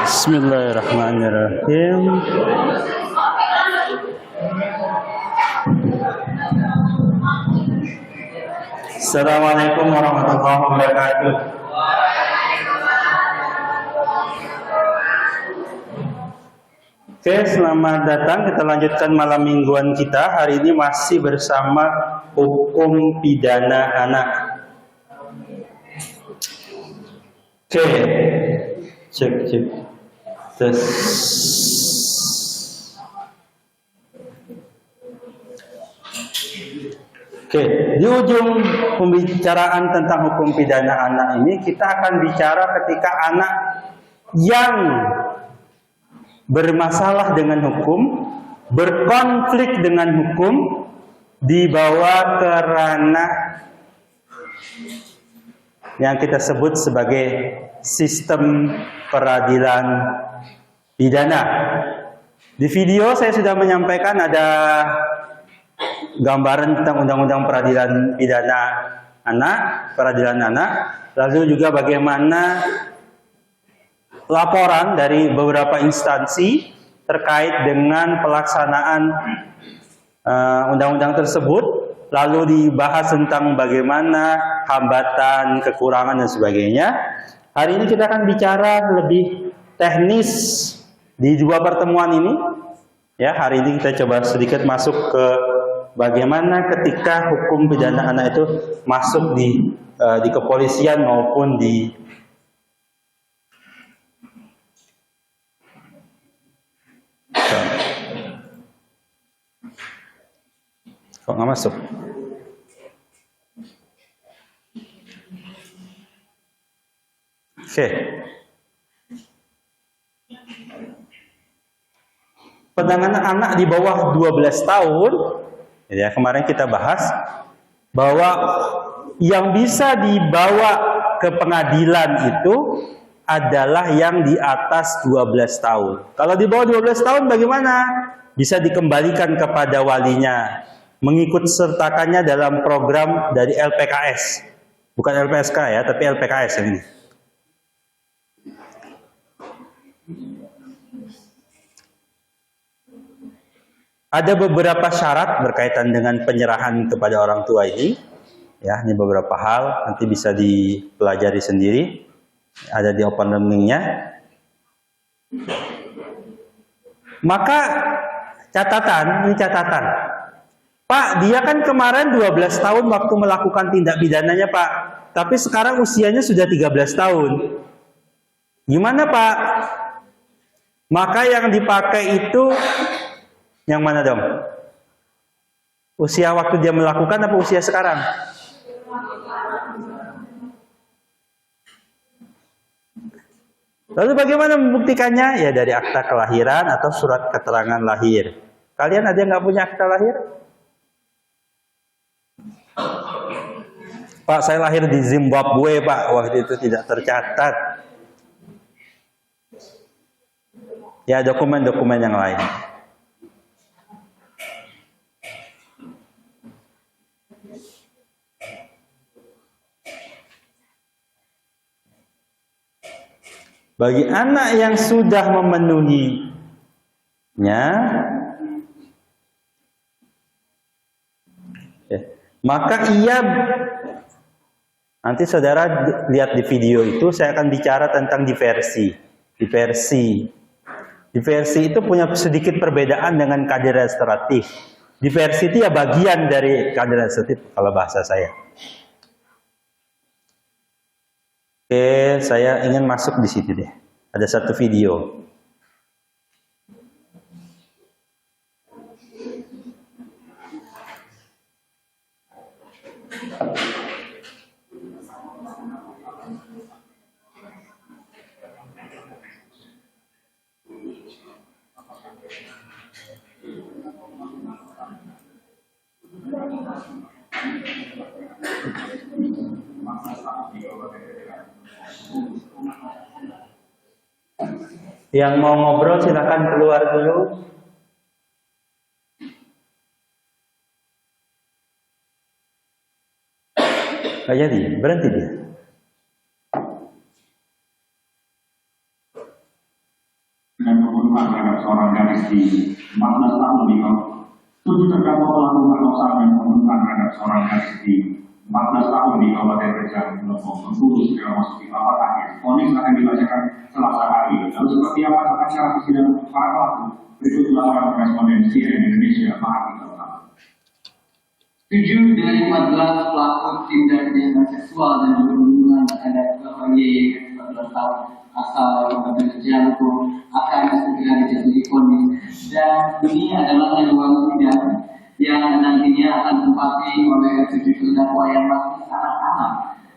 Bismillahirrahmanirrahim. Assalamualaikum warahmatullahi wabarakatuh. Oke, selamat datang. Kita lanjutkan malam mingguan kita. Hari ini masih bersama hukum pidana anak. Oke, cek. Tes. Oke, di ujung pembicaraan tentang hukum pidana anak ini kita akan bicara ketika anak yang bermasalah dengan hukum, berkonflik dengan hukum, dibawa ke ranah yang kita sebut sebagai sistem peradilan pidana. Di video saya sudah menyampaikan ada gambaran tentang undang-undang peradilan pidana anak, peradilan anak, lalu juga bagaimana laporan dari beberapa instansi terkait dengan pelaksanaan undang-undang tersebut, lalu dibahas tentang bagaimana hambatan, kekurangan dan sebagainya. Hari ini kita akan bicara lebih teknis di dua pertemuan ini. Ya, hari ini kita coba sedikit masuk ke bagaimana ketika hukum pidana anak itu masuk di kepolisian maupun di kok nggak masuk? Oke. Penanganan anak di bawah 12 tahun, ya kemarin kita bahas bahwa yang bisa dibawa ke pengadilan itu adalah yang di atas 12 tahun. Kalau di bawah 12 tahun bagaimana? Bisa dikembalikan kepada walinya, mengikut sertakannya dalam program dari LPKS. Bukan LPSK ya, tapi LPKS ini. Ada beberapa syarat berkaitan dengan penyerahan kepada orang tua ini. Ya, ini beberapa hal, nanti bisa dipelajari sendiri. Ada di open learning-nya. Maka ini catatan. Pak, dia kan kemarin 12 tahun waktu melakukan tindak pidananya, Pak. Tapi sekarang usianya sudah 13 tahun. Gimana, Pak? Maka yang dipakai itu yang mana dong? Usia waktu dia melakukan apa usia sekarang? Lalu bagaimana membuktikannya? Ya dari akta kelahiran atau surat keterangan lahir. Kalian ada yang nggak punya akta lahir? Pak, saya lahir di Zimbabwe, Pak. Waktu itu tidak tercatat. Ya dokumen-dokumen yang lain. Bagi anak yang sudah memenuhinya, maka ia, nanti saudara lihat di video itu, saya akan bicara tentang diversi. Diversi itu punya sedikit perbedaan dengan keadilan restoratif. Diversi itu ya bagian dari keadilan restoratif kalau bahasa saya. Oke, saya ingin masuk di situ deh. Ada satu video. Yang mau ngobrol silakan keluar dulu. Nggak jadi, berhenti dia. di 14 tahun di bawah 7 terdakwa pelaku perkosaan dan pembunuhan terhadap seorang gadis di 14 tahun di Kabupaten Rejang Lebong Bengkulu segera masuk di babak akhir. Vonis akan dibacakan Selasa hari. Lalu seperti apa tata cara persidangan para pelaku? Berikut laporan korespondensi Indonesia Mahardika Utama. 7 dari 14 pelaku tindak pidana seksual dan pembunuhan terhadap YY 14 tahun asal Kabupaten Rejang akan segera dijatuhi vonis, dan ini adalah ruang sidang yang nantinya akan ditempati oleh 7 terdakwa yang masih anak-anak.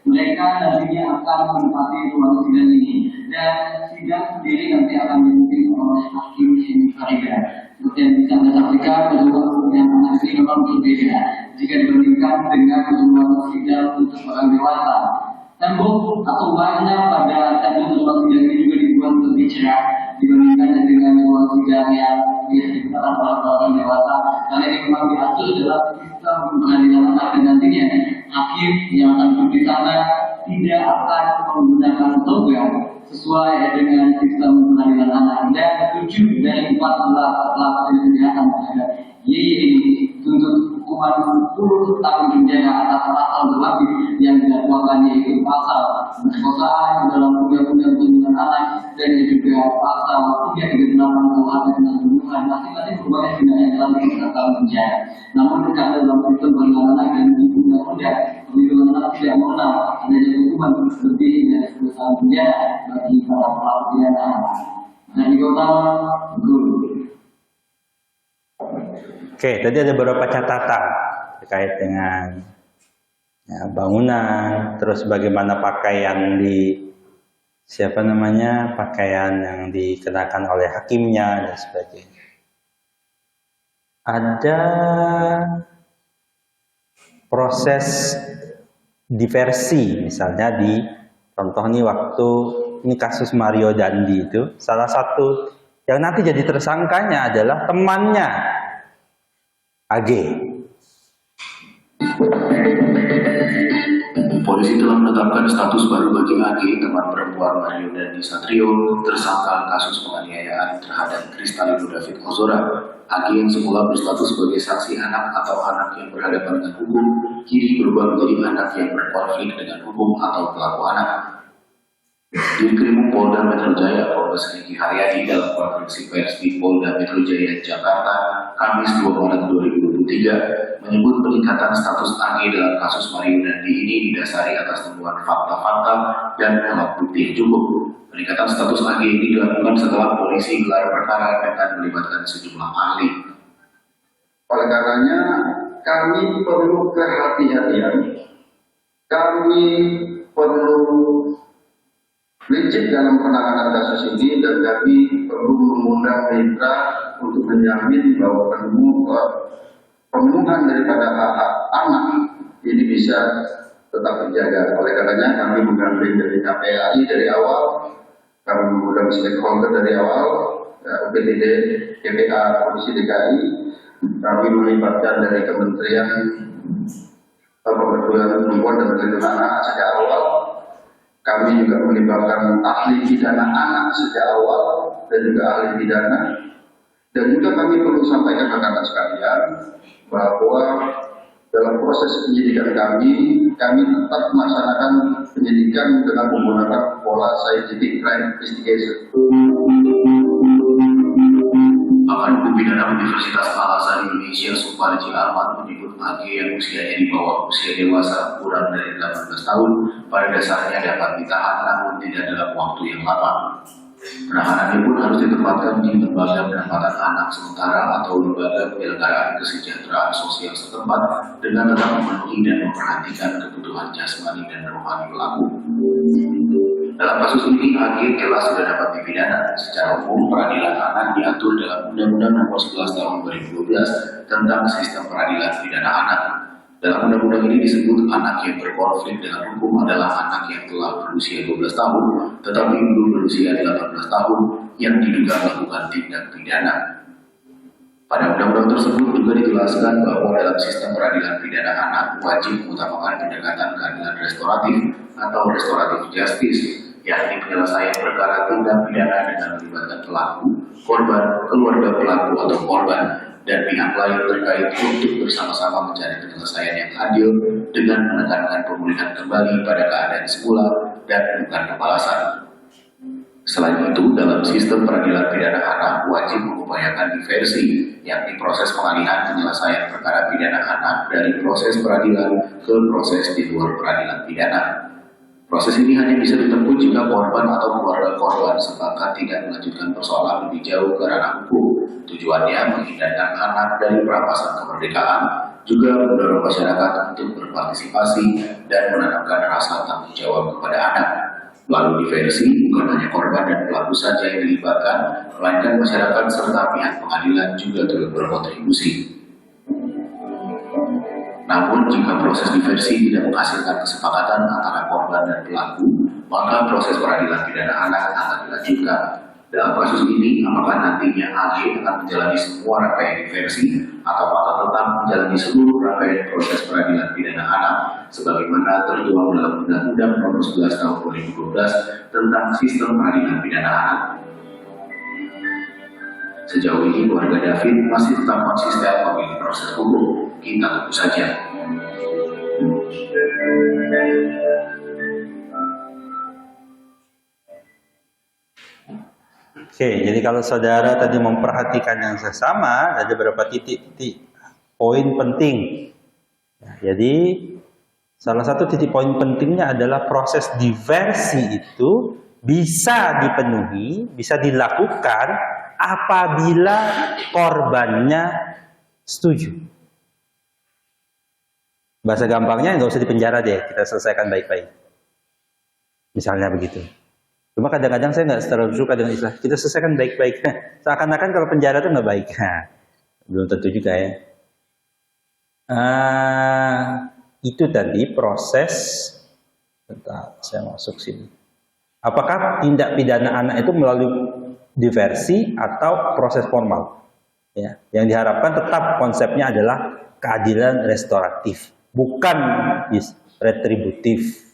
Mereka nantinya akan menempati ruang sidang ini, dan sidang sendiri nanti akan dipimpin oleh Hakim Henny Farida. Seperti yang bisa Anda saksikan, ruang yang anak ini memang berbeda jika dibandingkan dengan ruang sidang untuk orang dewasa. Tembok atau warna pada tembok ruang sidang ini juga dibuat lebih cerah dibandingkan dengan ruang sidang yang biasa digunakan oleh orang dewasa, karena ini memang diatur dalam sistem pengadilan anak, dan nantinya hakim yang akan duduk di sana tidak akan menggunakan toga sesuai dengan sistem pengadilan anak. Dan 7 dari 14 pelaku yang dipidana terhadap YY ini tuntut hukuman 10 tahun penjara atas pasal berlapis yang didakwakan, yaitu pasal perkosaan dalam undang-undang perlindungan anak dan juga pasal 338 KUHP tentang pembunuhan. Masing-masing merupakan pidana dalam 15 tahun penjara. Namun karena dalam sistem perlindungan anak dan undang-undang perlindungan anak tidak mengenal adanya hukuman lebih dari 10 tahun penjara bagi para pelaku pidana anak. Mahardika Utama, Guru. Oke, tadi ada beberapa catatan terkait dengan bangunan, terus bagaimana pakaian pakaian yang dikenakan oleh hakimnya dan sebagainya. Ada proses diversi, misalnya contoh nih waktu ini kasus Mario Dandi itu, salah satu yang nanti jadi tersangkanya adalah temannya AG. Polisi telah menetapkan status baru bagi AG, teman perempuan Mario Dandi Satrio, tersangka kasus penganiayaan terhadap Kristalino David Ozora. AG yang semula berstatus sebagai saksi anak atau anak yang berhadapan dengan hukum, kini berubah menjadi anak yang berkonflik dengan hukum atau pelaku anak. Ditkrimum Polda Metro Jaya Kombes Riki Haryadi dalam konferensi pers di Polda Metro Jaya Jakarta Kamis 2 Maret 2023 menyebut peningkatan status AG dalam kasus Mario Dandi ini didasari atas temuan fakta-fakta dan alat bukti yang cukup. Peningkatan status AG ini dilakukan setelah polisi gelar perkara dengan melibatkan sejumlah ahli. Oleh karenanya kami perlu kehati-hatian, kami perlu licik dalam penanganan kasus ini, dan kami perlu mengundang mitra untuk menjamin bahwa pemenuhan daripada hak-hak anak ini bisa tetap terjaga. Oleh karenanya kami mengambil dari KPAI dari awal, kami mengundang stakeholder dari awal, UPTD, KPA, Polisi DKI, kami melibatkan dari Kementerian Pemberdayaan Perempuan dan Perlindungan Anak sejak awal. Kami juga melibatkan ahli pidana anak sejak awal dan juga ahli pidana. Dan juga kami perlu sampaikan rekan-rekan sekalian bahwa dalam proses penyidikan kami tetap melaksanakan penyidikan dengan menggunakan pola scientific crime investigation. Pakar Hukum Pidana Universitas Al-Azhar Indonesia Suparji Ahmad menyebut AG yang usianya di bawah usia dewasa kurang dari 18 tahun pada dasarnya dapat ditahan namun tidak dalam waktu yang lama. Penahanannya pun harus ditempatkan di lembaga penempatan anak sementara atau lembaga penyelenggaraan kesejahteraan sosial setempat dengan tetap memenuhi dan memperhatikan kebutuhan jasmani dan rohani pelaku. Dalam kasus ini, AG telah sudah dapat dipidana. Secara umum, peradilan anak diatur dalam Undang-Undang Nomor 11 Tahun 2012 tentang Sistem Peradilan Pidana Anak. Dalam undang-undang ini disebut anak yang berkonflik dengan hukum adalah anak yang telah berusia 12 tahun, tetapi belum berusia 18 tahun yang diduga melakukan tindak pidana. Pada undang-undang tersebut juga dijelaskan bahwa dalam sistem peradilan pidana anak wajib mengutamakan pendekatan keadilan restoratif atau restoratif justice yakni penyelesaian perkara tindak pidana dengan melibatkan pelaku, korban, keluarga pelaku atau korban, dan pihak lain terkait untuk bersama-sama mencari penyelesaian yang adil dengan menekankan pemulihan kembali pada keadaan semula dan bukan pembalasan. Selain itu, dalam sistem peradilan pidana anak wajib mengupayakan diversi, yakni proses pengalihan penyelesaian perkara pidana anak dari proses peradilan ke proses di luar peradilan pidana. Proses ini hanya bisa ditempuh jika korban atau keluarga korban sepakat tidak melanjutkan persoalan lebih jauh ke ranah hukum. Tujuannya menghindarkan anak dari perampasan kemerdekaan, juga mendorong masyarakat untuk berpartisipasi dan menanamkan rasa tanggung jawab kepada anak. Lalu diversi bukan hanya korban dan pelaku saja yang dilibatkan, melainkan masyarakat serta pihak pengadilan juga turut berkontribusi. Namun, jika proses diversi tidak menghasilkan kesepakatan antara korban dan pelaku, maka proses peradilan pidana anak akan dilanjutkan. Dalam kasus ini, apakah nantinya AG akan menjalani semua rangkaian diversi atau akan tetap menjalani seluruh rangkaian proses peradilan pidana anak sebagaimana tertuang dalam Undang-Undang Nomor 11 Tahun 2012 tentang Sistem Peradilan Pidana Anak. Sejauh ini keluarga David masih tetap konsisten memilih proses hukum. Kita tunggu saja. Oke, jadi kalau saudara tadi memperhatikan yang sesama, ada beberapa titik-titik poin penting. Jadi salah satu titik poin pentingnya adalah proses diversi itu bisa dipenuhi, bisa dilakukan apabila korbannya setuju. Bahasa gampangnya nggak usah dipenjara deh, kita selesaikan baik-baik. Misalnya begitu. Cuma kadang-kadang saya nggak terlalu suka dengan istilah kita selesaikan baik-baik. Seakan-akan kalau penjara itu nggak baik. Belum tentu juga ya. Itu tadi proses. Bentar, saya masuk sini. Apakah tindak pidana anak itu melalui diversi atau proses formal? Ya, yang diharapkan tetap konsepnya adalah keadilan restoratif, bukan retributif.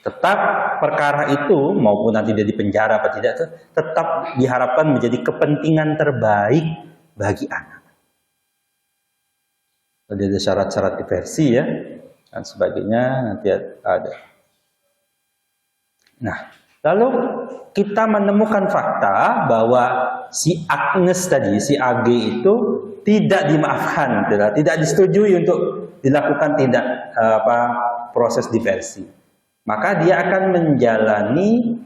Tetap perkara itu maupun nanti dia dipenjara apa tidak, tetap diharapkan menjadi kepentingan terbaik bagi anak. Ada syarat-syarat diversi ya dan sebagainya nanti ada. Nah, lalu kita menemukan fakta bahwa si Agnes tadi, si AG itu tidak dimaafkan, tidak disetujui untuk dilakukan proses diversi. Maka dia akan menjalani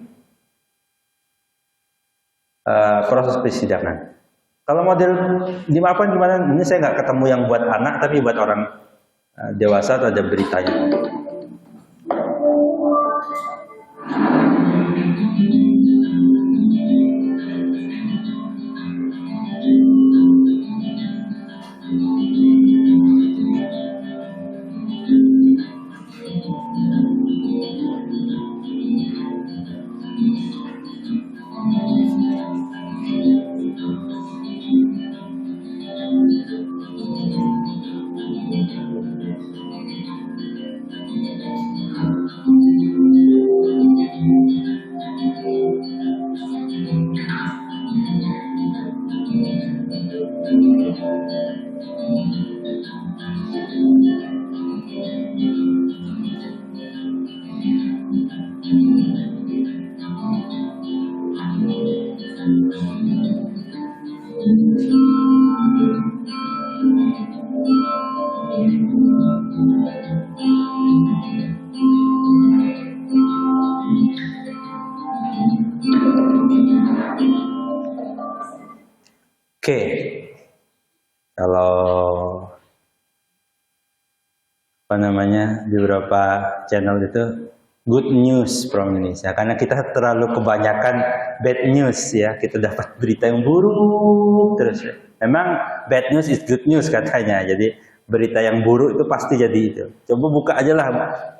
proses persidangan. Kalau model dimaafkan gimana? Ini saya nggak ketemu yang buat anak, tapi buat orang dewasa atau ada beritanya. Oke, kalau di beberapa channel itu good news from Indonesia, karena kita terlalu kebanyakan bad news ya, kita dapat berita yang buruk terus. Memang bad news is good news katanya, jadi berita yang buruk itu pasti jadi itu. Coba buka aja lah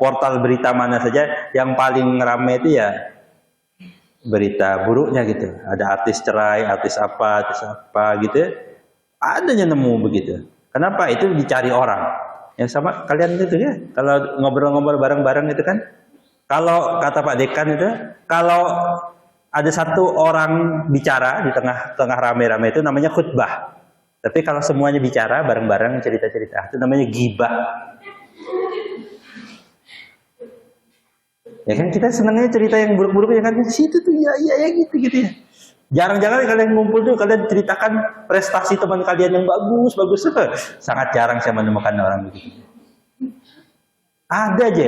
portal berita mana saja yang paling ramai itu ya berita buruknya gitu. Ada artis cerai, artis apa gitu. Adanya nemu begitu. Kenapa? Itu dicari orang. Yang sama kalian itu ya. Kalau ngobrol-ngobrol bareng-bareng itu kan Kalau kata Pak Dekan itu, kalau ada satu orang bicara di tengah rame-rame itu namanya khutbah. Tapi kalau semuanya bicara bareng-bareng cerita-cerita itu namanya gibah. Ya kan kita senangnya cerita yang buruk-buruk ya kan di situ tuh ya gitu ya. Jarang-jarang kalian ngumpul tuh kalian ceritakan prestasi teman kalian yang bagus. Sangat jarang saya menemukan orang begitu. Ada aja.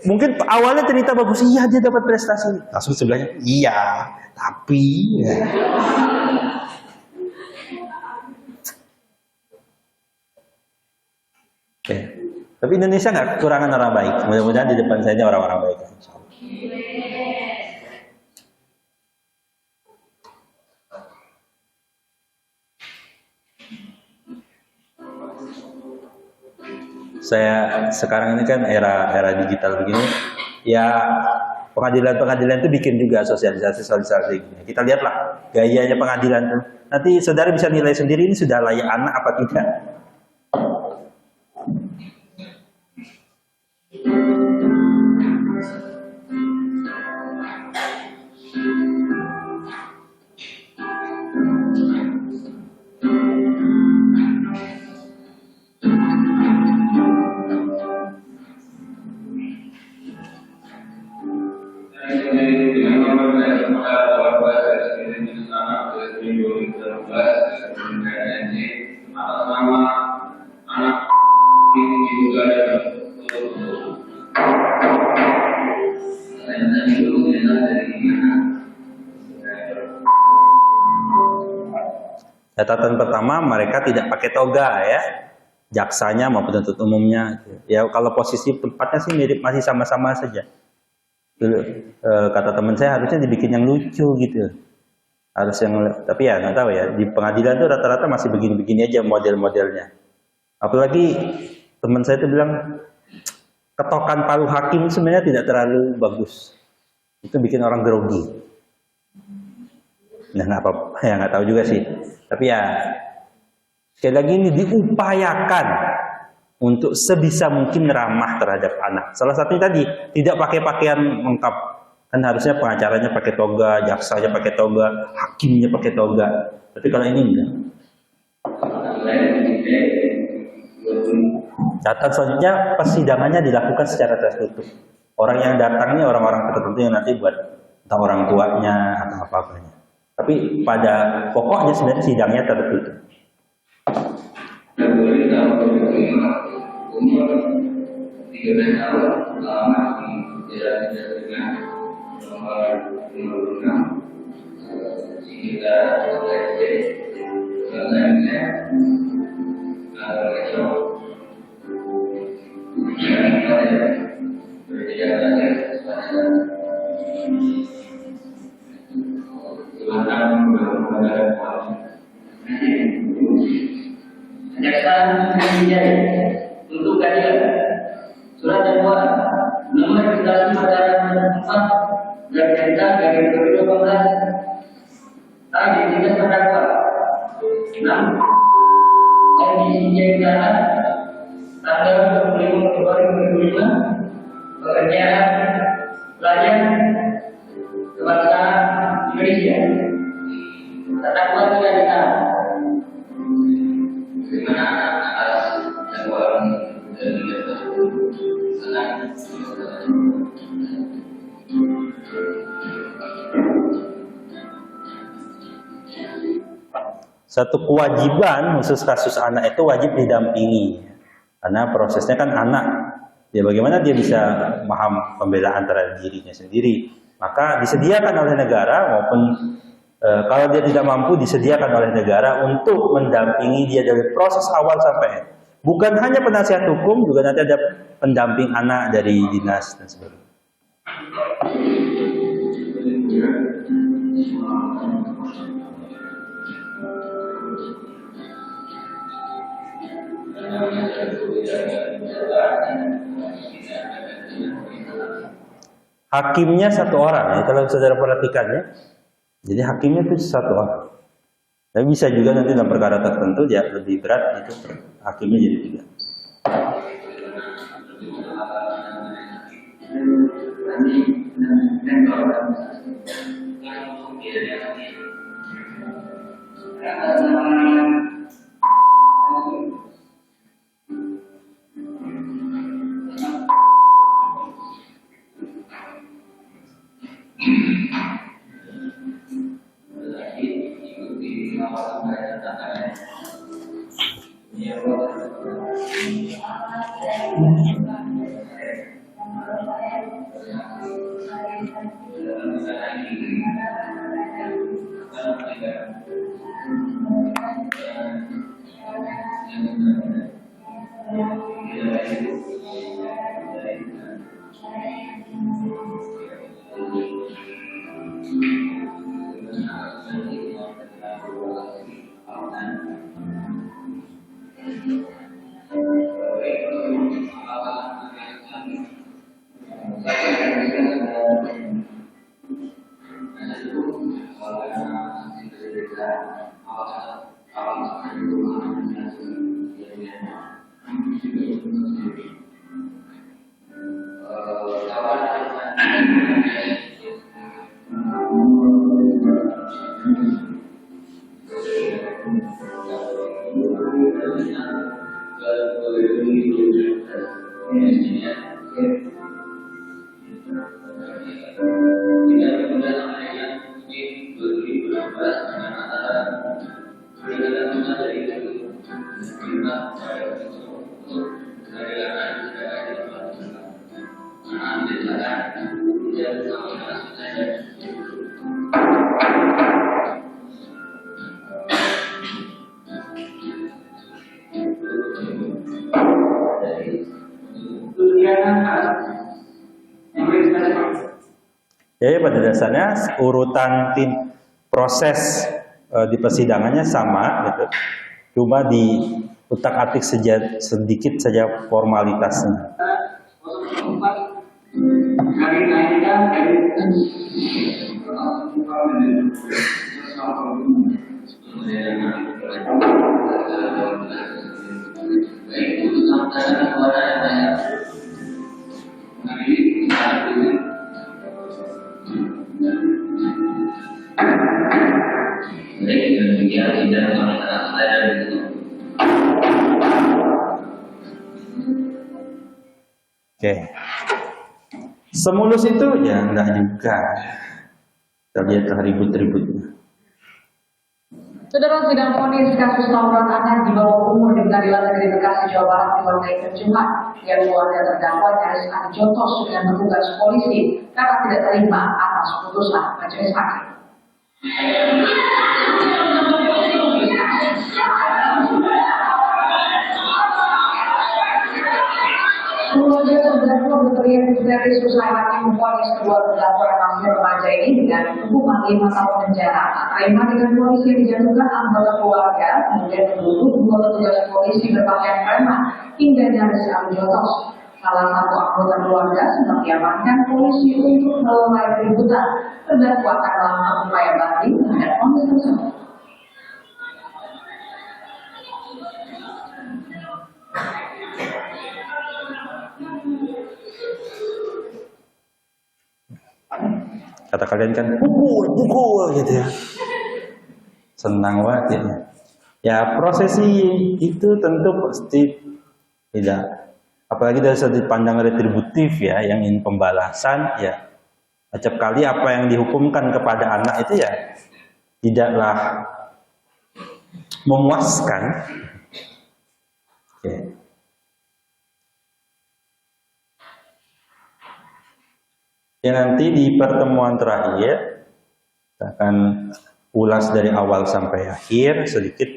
Mungkin awalnya cerita bagus, iya dia dapat prestasi. Langsung sebelahnya, iya, tapi ya. Oke. Tapi Indonesia nggak kekurangan orang baik. Mudah-mudahan di depan saya ini orang-orang baik. Saya sekarang ini kan era digital begini, ya pengadilan itu bikin juga sosialisasi. Kita lihatlah gayanya pengadilan itu. Nanti saudara bisa nilai sendiri ini sudah layak anak apa tidak. Catatan pertama, mereka tidak pakai toga ya, jaksanya maupun penuntut umumnya. Ya kalau posisi tempatnya sih mirip, masih sama-sama saja. Kata teman saya harusnya dibikin yang lucu gitu, harus yang, tapi ya nggak tahu ya, di pengadilan tuh rata-rata masih begini-begini aja model-modelnya. Apalagi teman saya itu bilang ketokan palu hakim sebenarnya tidak terlalu bagus, itu bikin orang grogi. Nah nggak apa, ya nggak tahu juga sih. Tapi ya sekali lagi ini diupayakan untuk sebisa mungkin ramah terhadap anak. Salah satunya tadi tidak pakai pakaian lengkap. Kan harusnya pengacaranya pakai toga, jaksanya pakai toga, hakimnya pakai toga. Tapi kalau ini enggak. Catat selanjutnya, persidangannya dilakukan secara tertutup. Orang yang datang ini orang-orang tertentu yang nanti buat entah orang tuanya atau apa-apanya. Tapi pada pokoknya sebenarnya sidangnya tertutup. Umur 13 tahun lama di jalan nomor 56 sekitar SD jalannya berjalan Kejaksaan Menjadi untuk keadilan surat dakwaan nomor registrasi perkara 4 garis 2012 tadi tidak terdakwa 6 kondisi jadian tanggal 25 Februari 2005 pekerjaan pelajar kebangsaan Indonesia terdakwa tidak ditahan dimana atas dakwaan dan satu kewajiban khusus kasus anak itu wajib didampingi, karena prosesnya kan anak, ya bagaimana dia bisa paham pembelaan terhadap dirinya sendiri, maka disediakan oleh negara maupun kalau dia tidak mampu disediakan oleh negara untuk mendampingi dia dari proses awal sampai akhir. Bukan hanya penasihat hukum, juga nanti ada pendamping anak dari dinas dan sebagainya. Hakimnya satu orang, ya, kalau saudara perhatikan ya. Jadi hakimnya itu satu orang. Dan bisa juga nanti dalam perkara tertentu ya lebih berat itu hakimnya jadi 3. Jadi pada dasarnya urutan proses di persidangannya sama gitu. Cuma di utak-atik sedikit saja formalitasnya. Oke. Semulus itu ya enggak juga. Kita lihat ribut-ributnya. Saudara, sidang vonis kasus tawuran anak di bawah umur di Pengadilan Negeri Bekasi, Jawa Barat diwarnai kericuhan yang keluarga terdakwa Nyaris Anjotos dengan bertugas polisi karena tidak terima atas putusan majelis hakim. Keluarga terdakwa berteriak histeris usai hakim memvonis kedua terdakwa yang masih remaja ini dengan hukuman 5 tahun penjara. Tak terima dengan vonis yang dijatuhkan anggota keluarga, kemudian menuduh dua petugas polisi berpakaian preman hingga nyaris adu jotos. Salah satu anggota keluarga sedang diamankan polisi untuk melerai keributan. Terdakwa akan melakukan upaya banding terhadap vonis tersebut. Kata kalian kan pukul gitu ya. Senang banget ya. Ya prosesi itu tentu pasti tidak. Apalagi dari sudut pandang retributif ya, yang ingin pembalasan ya. Acap kali apa yang dihukumkan kepada anak itu ya tidaklah memuaskan. Oke. Ya nanti di pertemuan terakhir kita akan ulas dari awal sampai akhir sedikit.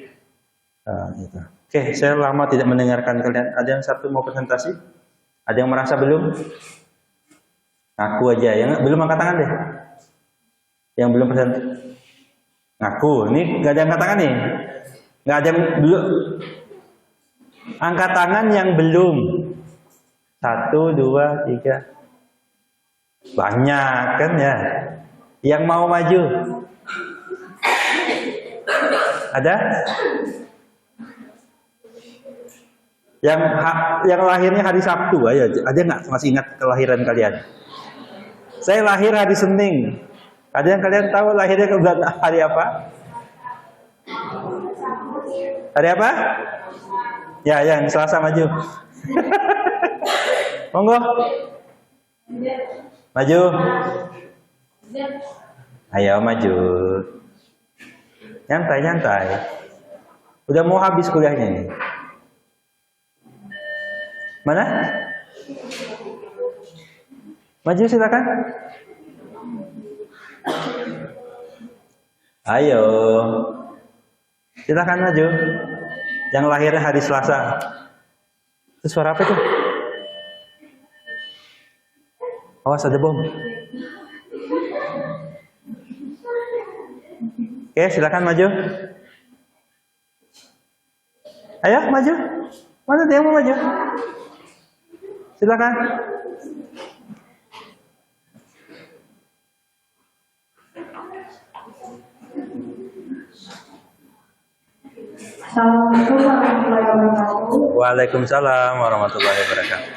Gitu. Oke, saya lama tidak mendengarkan kalian. Ada yang satu mau presentasi? Ada yang merasa belum? Ngaku aja, yang belum angkat tangan deh. Yang belum presentasi. Ngaku. Ini nggak ada yang angkat tangan nih. Nggak ada yang belum. Angkat tangan yang belum. 1, 2, 3. Banyak kan ya. Yang mau maju? Ada? Yang lahirnya hari Sabtu ayo. Ada nggak masih ingat kelahiran kalian? Saya lahir hari Senin. Ada yang kalian tahu lahirnya ke hari apa? Hari apa? Ya, yang Selasa maju. Monggo. Maju. Ayo maju. Nyantai. Udah mau habis kuliahnya nih. Mana? Maju silakan. Ayo. Silakan maju. Yang lahirnya hari Selasa. Itu suara apa itu? Awas ada bom. Oke, silakan maju. Ayo maju. Mana dia mau maju? Silakan. Assalamualaikum warahmatullahi wabarakatuh. Waalaikumsalam warahmatullahi wabarakatuh.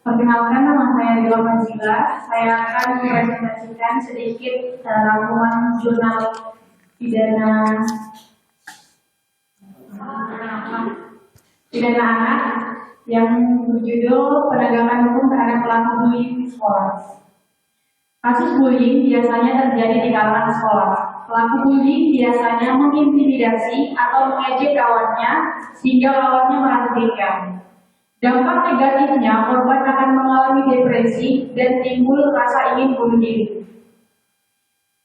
Perkenalkan, nama saya Dila Manjila. Saya akan mempresentasikan sedikit rangkuman jurnal pidana anak yang berjudul Penegakan Hukum Terhadap Pelaku Bullying di Sekolah. Kasus bullying biasanya terjadi di kalangan sekolah. Pelaku bullying biasanya mengintimidasi atau mengejek kawannya sehingga lawannya merasa ringan. Dampak negatifnya, korban akan mengalami depresi dan timbul rasa ingin bunuh diri.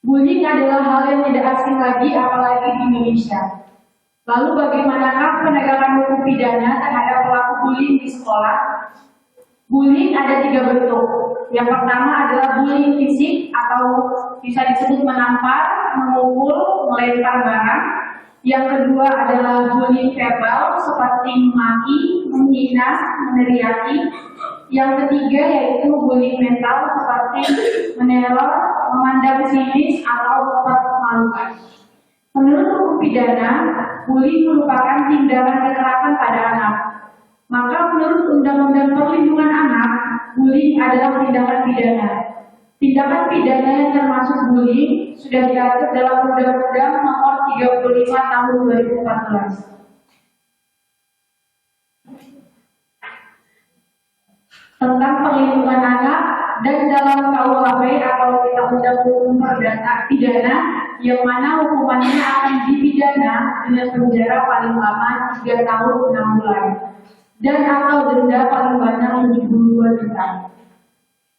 Bullying adalah hal yang tidak asing lagi, apalagi di Indonesia. Lalu bagaimanakah penegakan hukum pidana terhadap pelaku bullying di sekolah? Bullying ada 3 bentuk. Yang pertama adalah bullying fisik atau bisa disebut menampar, memukul, melempar barang. Yang kedua adalah bullying verbal seperti memaki, menghina, meneriaki. Yang ketiga yaitu bullying mental seperti meneror, memandang sinis atau mempermalukan. Menurut hukum pidana, bullying merupakan tindakan kekerasan pada anak. Maka menurut Undang-Undang Perlindungan Anak, bullying adalah tindakan pidana. Tindakan pidana yang termasuk bullying sudah diatur dalam Undang-Undang Nomor 35 Tahun 2014. Tentang perlindungan anak dan dalam KUHP atau Kitab Undang Hukum Perdata Pidana yang mana hukumannya akan dipidana dengan penjara paling lama 3 tahun 6 bulan dan atau denda paling banyak 72 juta.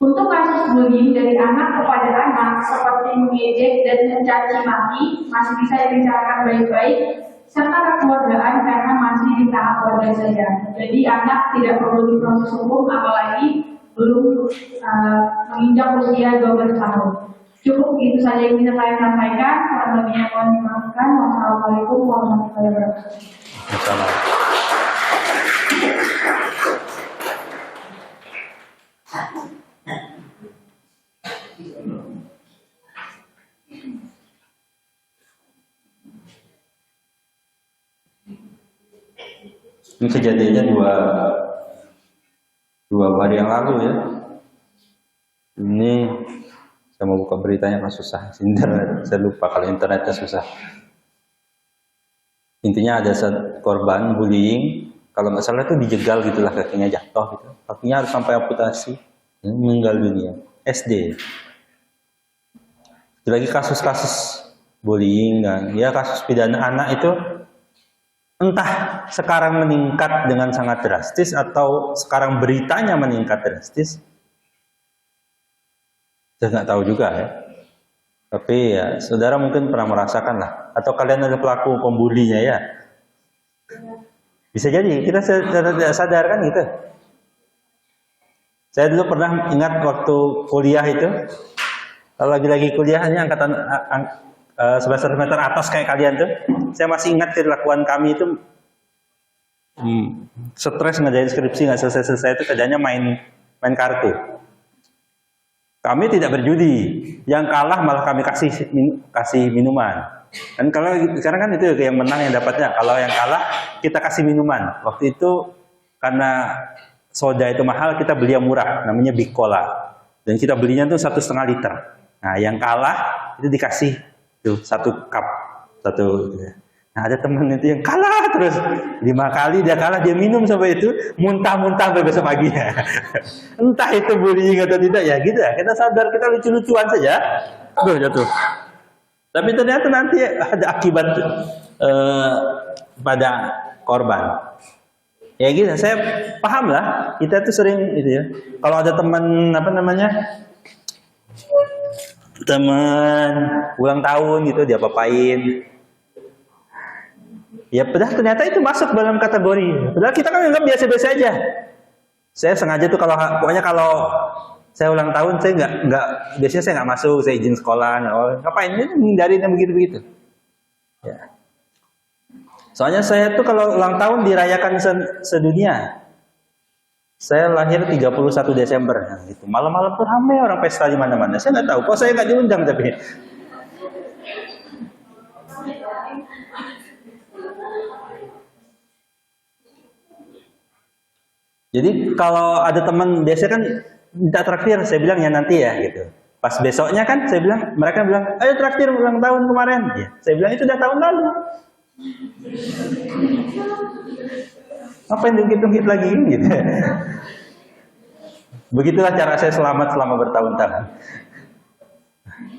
Untuk kasus bullying dari anak kepada anak seperti mengejek dan mencaci maki masih bisa dibicarakan baik-baik serta kekeluargaan karena masih di tahap wajar saja. Jadi anak tidak perlu diproses hukum apalagi belum menginjak usia 12 tahun. Cukup itu saja yang bisa saya sampaikan. Kurang lebihnya mohon dimaafkan. Wassalamualaikum warahmatullahi wabarakatuh. Ini kejadiannya dua hari yang lalu ya. Ini saya mau buka beritanya kan susah. Internet saya lupa kalau internetnya susah. Intinya ada korban bullying, kalau nggak salah itu dijegal gitulah, kakinya jatuh gitu. Kakinya harus sampai amputasi, meninggal dunia. SD. Lagi kasus-kasus bullying dan ya kasus pidana anak itu entah sekarang meningkat dengan sangat drastis atau sekarang beritanya meningkat drastis. Saya nggak tahu juga ya. Tapi ya saudara mungkin pernah merasakan lah. Atau kalian ada pelaku pembulinya ya. Bisa jadi kita tidak sadar kan gitu. Saya dulu pernah ingat waktu kuliah itu. Kalau lagi-lagi kuliahnya angkatan semester atas kayak kalian tuh, saya masih ingat kelakuan kami itu stres ngerjain skripsi nggak selesai itu kerjanya main kartu. Kami tidak berjudi, yang kalah malah kami kasih minuman. Dan kalau sekarang kan itu yang menang yang dapatnya. Kalau yang kalah kita kasih minuman. Waktu itu karena soda itu mahal, kita beli yang murah, namanya Big Cola. Dan kita belinya tuh 1,5 liter. Nah, yang kalah itu dikasih tuh 1 cup, 1. Nah, ada teman itu yang kalah terus 5 kali dia kalah, dia minum sampai itu muntah-muntah sampai besok paginya. Entah itu bullying atau tidak ya gitu ya. Kita sadar kita lucu-lucuan saja. Tuh jatuh. Tapi ternyata nanti ada akibat pada korban. Ya gitu, saya paham lah. Kita tuh sering gitu ya. Kalau ada teman teman ulang tahun gitu dia papain. Ya padahal ternyata itu masuk dalam kategori. Padahal kita kan anggap biasa-biasa aja. Saya sengaja tuh pokoknya kalau saya ulang tahun saya nggak biasanya saya nggak masuk, saya izin sekolah. Ngapain ini menghindari yang begitu-begitu. Ya. Soalnya saya tuh kalau ulang tahun dirayakan sedunia. Saya lahir 31 Desember, nah, gitu. Malam-malam tuh ramai orang pesta di mana-mana. Saya nggak tahu, kok saya nggak diundang tapi. Jadi kalau ada teman biasanya kan minta traktir, saya bilang ya nanti ya gitu. Pas besoknya kan saya bilang, mereka bilang, ayo traktir ulang tahun kemarin. Ya, saya bilang itu udah tahun lalu. Apa yang dungkit-dungkit lagi gitu. Begitulah cara saya selamat selama bertahun-tahun.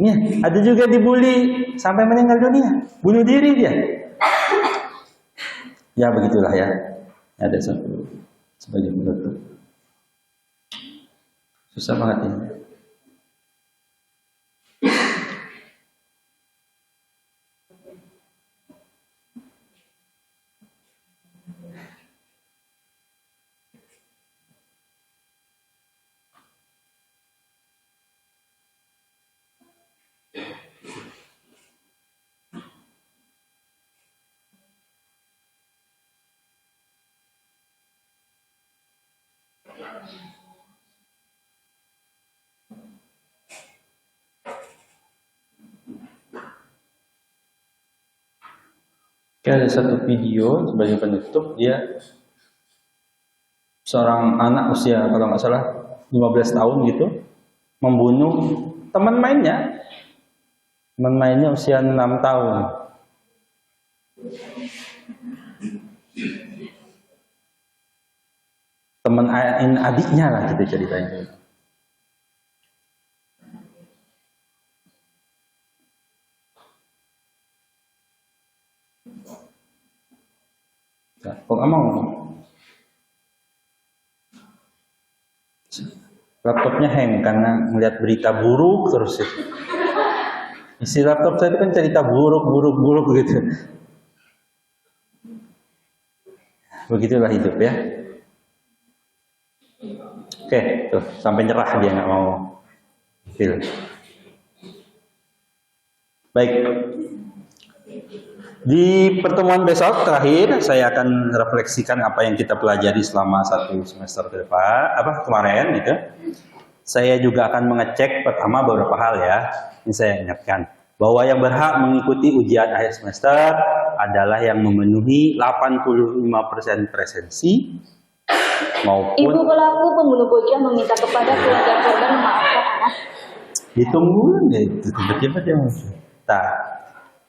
Ya, ada juga dibully sampai meninggal dunia, bunuh diri dia. Ya begitulah ya. Ada satu sebagai penutup. Susah banget ini. Oke, ada satu video sebagai penutup, dia seorang anak usia kalau nggak salah 15 tahun gitu membunuh teman mainnya. Teman mainnya usia 6 tahun. Teman adiknya lah gitu ceritanya. Kok nggak mau? Laptopnya hang karena melihat berita buruk terus itu. Isi laptop saya itu kan cerita buruk gitu. Begitulah hidup ya. Oke, tuh sampai nyerah dia nggak mau film. Baik. Di pertemuan besok terakhir saya akan refleksikan apa yang kita pelajari selama 1 semester ke depan, kemarin gitu. Saya juga akan mengecek pertama beberapa hal ya. Ini saya ingatkan bahwa yang berhak mengikuti ujian akhir semester adalah yang memenuhi 85% presensi maupun Ibu pelaku pembunuh bocah meminta kepada keluarga korban memaafkan anak. ditunggu deh, tiba-tiba dia muncul. Nah,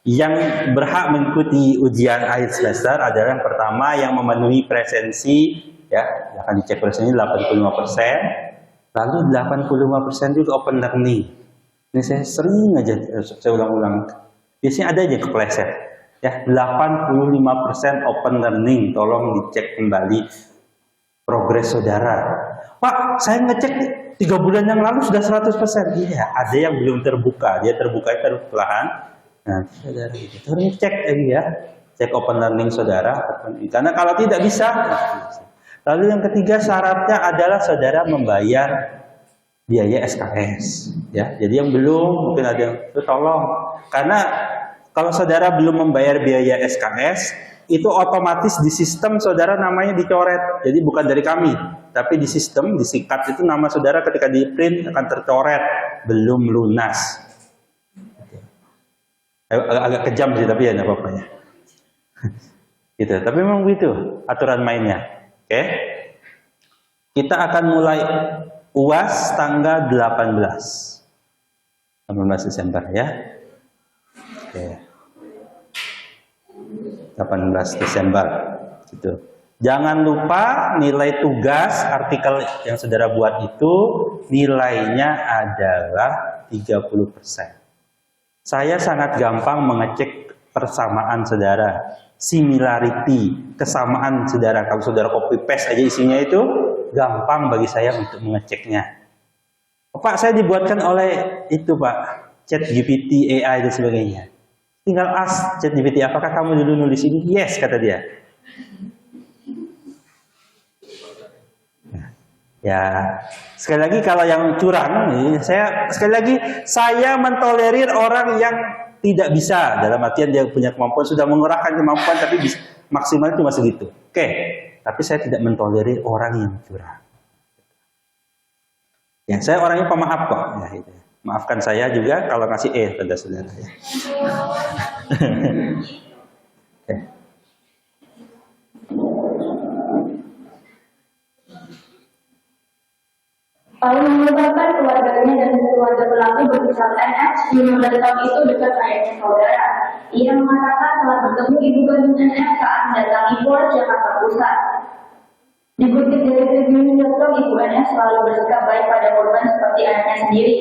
yang berhak mengikuti ujian akhir semester adalah yang pertama yang memenuhi presensi, ya, akan dicek presensi 85%, lalu 85% juga open learning. Ini saya sering aja, saya ulang-ulang. Biasanya ada aja kepleset. Ya, 85% open learning, tolong dicek kembali progres saudara. Pak, saya ngecek 3 bulan yang lalu sudah 100%. Iya, ada yang belum terbuka, dia terbuka terus perlahan. Nah, saudara gitu. Terus cek lagi ya, cek open learning saudara. Karena kalau tidak bisa. Lalu yang ketiga syaratnya adalah saudara membayar biaya SKS. Ya, jadi yang belum mungkin ada yang tolong. Karena kalau saudara belum membayar biaya SKS, itu otomatis di sistem saudara namanya dicoret. Jadi bukan dari kami, tapi di sistem disikat itu nama saudara ketika di print akan tercoret belum lunas. Agak kejam sih tapi ya nggak apa-apa ya. Gitu. Tapi memang begitu aturan mainnya. Oke. Kita akan mulai UAS tanggal 18 Desember ya. Oke. 18 Desember gitu. Jangan lupa nilai tugas artikel yang saudara buat itu nilainya adalah 30%. Saya sangat gampang mengecek persamaan saudara, similarity, kesamaan saudara. Kalau saudara copy paste aja isinya itu gampang bagi saya untuk mengeceknya. Pak, saya dibuatkan oleh itu Pak, ChatGPT, AI dan sebagainya. Tinggal ask ChatGPT, apakah kamu dulu nulis ini? Yes, kata dia. Ya, sekali lagi kalau yang curang, saya mentolerir orang yang tidak bisa, dalam artian dia punya kemampuan, sudah mengerahkan kemampuan, tapi maksimal cuma segitu. Oke, tapi saya tidak mentolerir orang yang curang. Ya, saya orangnya pemaaf kok. Ya, gitu. Maafkan saya juga kalau ngasih pada saudara. Ya. Oke. Lalu mengungkapkan keluarganya dan keluarga pelaku berusaha NS 15 tahun itu dekat layaknya saudara. Ia mengatakan telah bertemu ibu kandung NS saat mendatangi Polres Jakarta Pusat. Dikutip dari Tribun.com, ibu NS selalu bersikap baik pada korban seperti anaknya sendiri.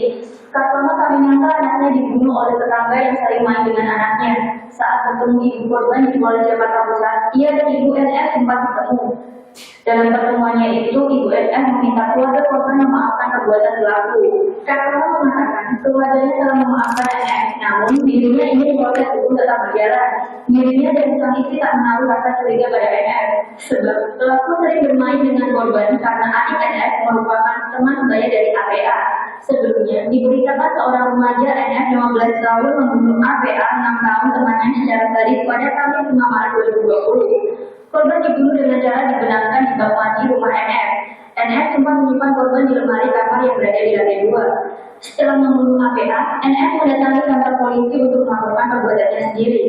Karena kami nyangka anaknya dibunuh oleh tetangga yang sering main dengan anaknya. Saat bertemu ibu korban di Polres Jakarta Pusat, ia dan ibu NS sempat bertemu. Dalam pertemuannya itu, ibu NS meminta keluarga korban memaafkan perbuatan pelaku. Karena mengatakan keluarganya telah memaafkan NS, namun dirinya ingin proses hukum tetap berjalan. Dirinya dan sang istri tak menaruh rasa curiga pada NS, sebab pelaku sering bermain dengan korban karena adik NS merupakan teman sebaya dari APA. Sebelumnya, diberitakan seorang remaja NS 15 tahun membunuh APA 6 tahun temannya secara sadis pada Kamis 5 Maret 2020. Korban dibunuh dengan cara dibenamkan di bak mandi rumah NS. NS sempat menyimpan korban di lemari kamar yang berada di lantai 2. Setelah membunuh APA, NS mendatangi kantor polisi untuk melaporkan perbuatannya sendiri.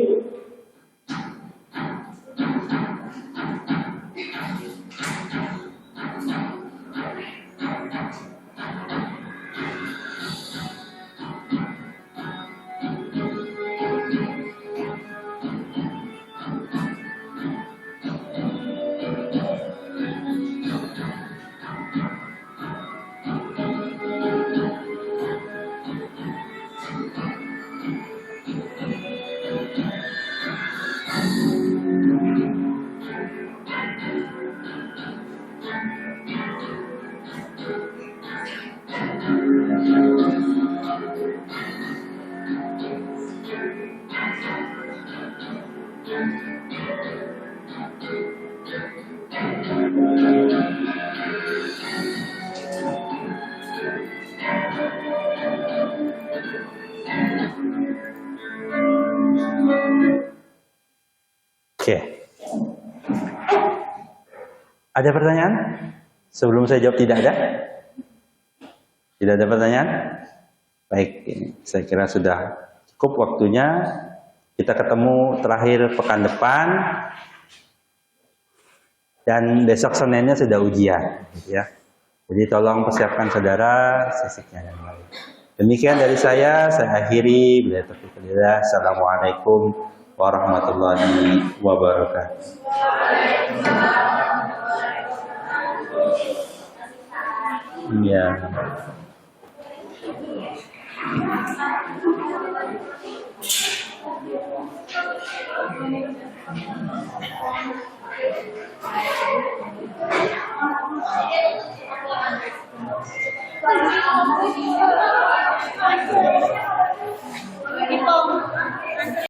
Oke. Ada pertanyaan? Sebelum saya jawab tidak ada? Tidak ada pertanyaan? Baik, ini saya kira sudah cukup waktunya. Kita ketemu terakhir pekan depan. Dan besok Seninnya sudah ujian, ya. Jadi tolong persiapkan saudara sesiknya yang lain. Demikian dari saya akhiri. Assalamualaikum warahmatullahi wabarakatuh. Ya.